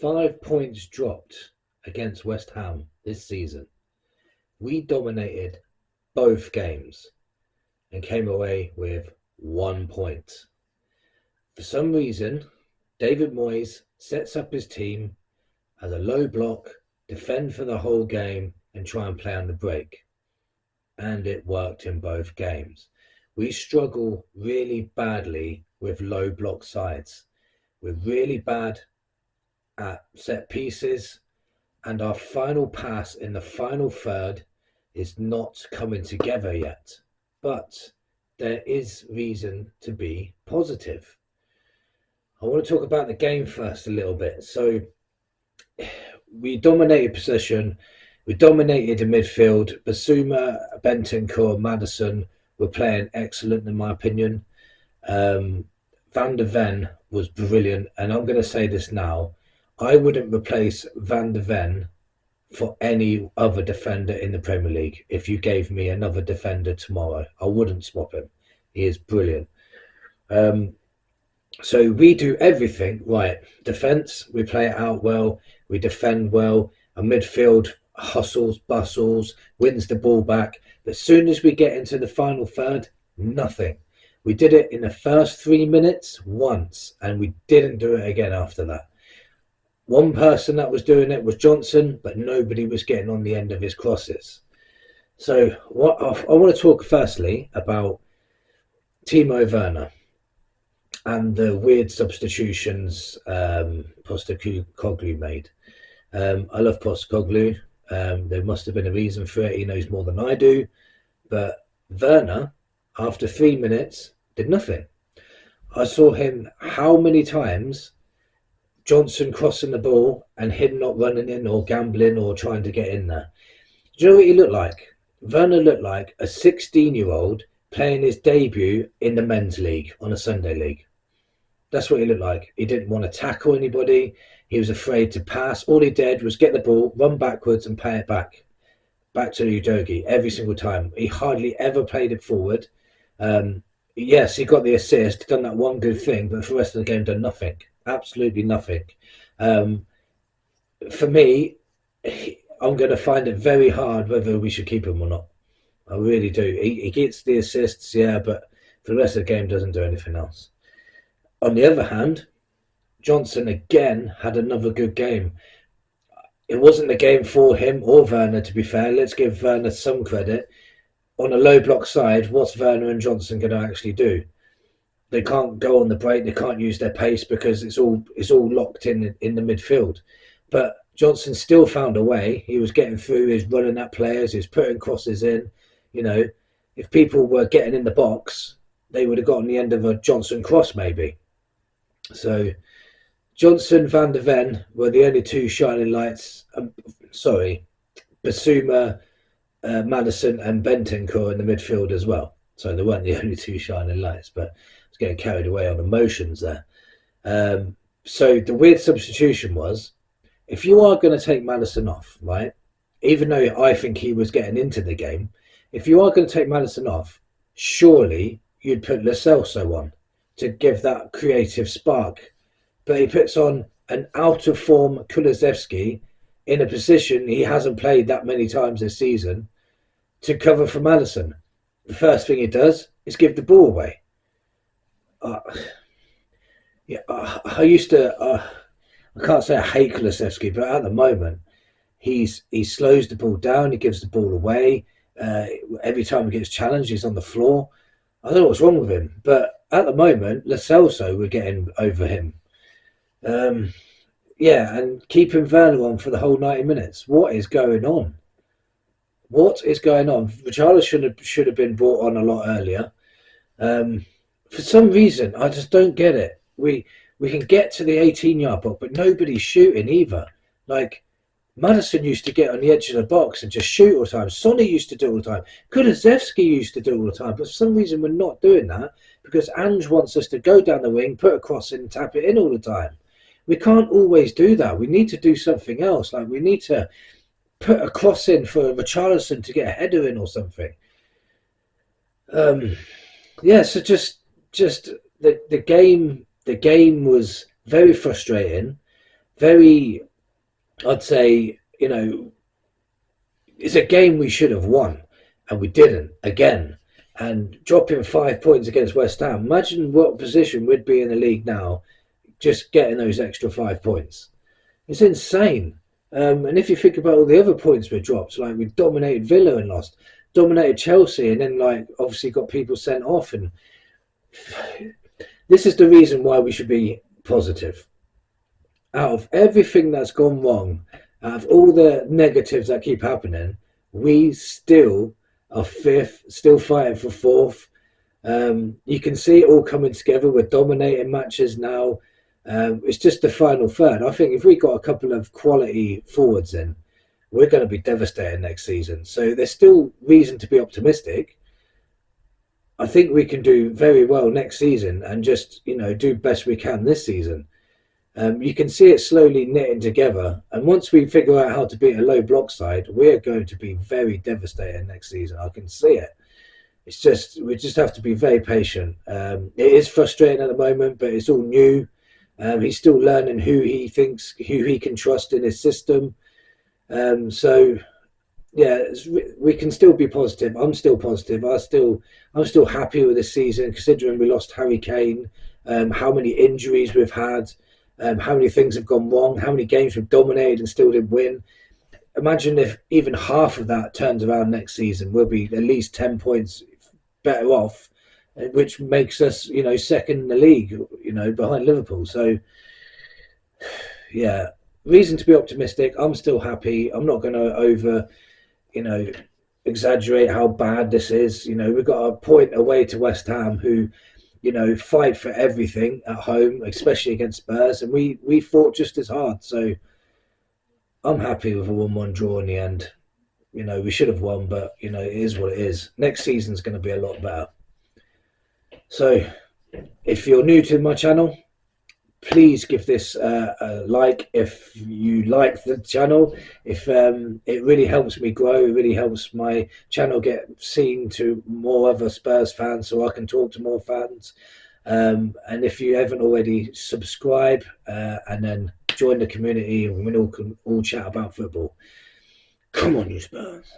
5 points dropped against West Ham this season. We dominated both games and came away with 1 point. For some reason, David Moyes sets up his team as a low block, defend for the whole game, and try and play on the break. And it worked in both games. We struggle really badly with low block sides. We're really bad at set pieces, and our final pass in the final third is not coming together yet. But there is reason to be positive. I want to talk about the game first a little bit. So we dominated possession. We dominated the midfield. Basuma, Bentancur, Maddison were playing excellent, in my opinion. Van der Ven was brilliant. And I'm going to say this now. I wouldn't replace Van der Ven for any other defender in the Premier League. If you gave me another defender tomorrow, I wouldn't swap him. He is brilliant. So we do everything right. Defence, we play it out well. We defend well. Our midfield hustles, bustles, wins the ball back. But as soon as we get into the final third, nothing. We did it in the first 3 minutes once, and we didn't do it again after that. One person that was doing it was Johnson, but nobody was getting on the end of his crosses. So what I want to talk firstly about Timo Werner and the weird substitutions Postecoglou made. I love Postecoglou. There must have been a reason for it. He knows more than I do. But Werner, after 3 minutes, did nothing. I saw him how many times Johnson crossing the ball and him not running in or gambling or trying to get in there. Do you know what he looked like? Werner looked like a 16-year-old playing his debut in the men's league on a Sunday league. That's what he looked like. He didn't want to tackle anybody. He was afraid to pass. All he did was get the ball, run backwards and pay it back to Udogie every single time. He hardly ever played it forward. Yes, he got the assist, done that one good thing, but for the rest of the game, done nothing. Absolutely nothing. For me, I'm going to find it very hard whether we should keep him or not. I really do. He gets the assists, yeah, but for the rest of the game, doesn't do anything else. On the other hand, Johnson again had another good game. It wasn't a game for him or Werner, to be fair. Let's give Werner some credit. On a low block side, what's Werner and Johnson going to actually do? They can't go on the break. They can't use their pace because it's all locked in the midfield. But Johnson still found a way. He was getting through. He was running at players. He was putting crosses in. You know, if people were getting in the box, they would have gotten the end of a Johnson cross maybe. So Johnson, Van der Ven were the only two shining lights. Basuma, Maddison and Bentancur in the midfield as well. So they weren't the only two shining lights, but I was getting carried away on emotions there. So the weird substitution was, if you are going to take Maddison off, right, even though I think he was getting into the game, if you are going to take Maddison off, surely you'd put Lo Celso on to give that creative spark. But he puts on an out-of-form Kulusevski in a position he hasn't played that many times this season to cover for Maddison. The first thing he does is give the ball away. I can't say I hate Kulusevski, but at the moment, he slows the ball down, he gives the ball away. Every time he gets challenged, he's on the floor. I don't know what's wrong with him, but at the moment, Lo Celso were getting over him. And keeping Werner on for the whole 90 minutes. What is going on? What is going on? Richarlison should have been brought on a lot earlier. For some reason, I just don't get it. We can get to the 18-yard box, but nobody's shooting either. Like, Maddison used to get on the edge of the box and just shoot all the time. Sonny used to do it all the time. Kulusevski used to do it all the time. But for some reason, we're not doing that because Ange wants us to go down the wing, put a cross in, and tap it in all the time. We can't always do that. We need to do something else. Like, we need to put a cross in for Richarlison to get a header in or something. So just the game was very frustrating. very, I'd say, it's a game we should have won, and we didn't again. And dropping 5 points against West Ham, imagine what position we'd be in the league now, just getting those extra 5 points. It's insane. And if you think about all the other points we dropped, like we dominated Villa and lost, dominated Chelsea, and then like obviously got people sent off. And this is the reason why we should be positive. Out of everything that's gone wrong, out of all the negatives that keep happening, we still are fifth, still fighting for fourth. You can see it all coming together. We're dominating matches now. It's just the final third. I think if we got a couple of quality forwards in, we're going to be devastating next season. So there's still reason to be optimistic. I think we can do very well next season and just, do best we can this season. You can see it slowly knitting together. And once we figure out how to beat a low block side, we're going to be very devastating next season. I can see it. It's just, we just have to be very patient. It is frustrating at the moment, but it's all new. He's still learning who he can trust in his system. So yeah, we can still be positive. I'm still positive. I'm still happy with this season, considering we lost Harry Kane, how many injuries we've had, how many things have gone wrong, how many games we've dominated and still didn't win. Imagine if even half of that turns around next season. We'll be at least 10 points better off, which makes us, second in the league, behind Liverpool. So, yeah, reason to be optimistic. I'm still happy. I'm not going to exaggerate how bad this is. We've got a point away to West Ham, who, fight for everything at home, especially against Spurs, and we fought just as hard. So I'm happy with a 1-1 draw in the end. We should have won, but it is what it is. Next season's going to be a lot better. So if you're new to my channel, please give this a like if you like the channel. If it really helps me grow, it really helps my channel get seen to more other Spurs fans, so I can talk to more fans. And if you haven't already, subscribe and then join the community, and we all can all chat about football. Come on, you Spurs.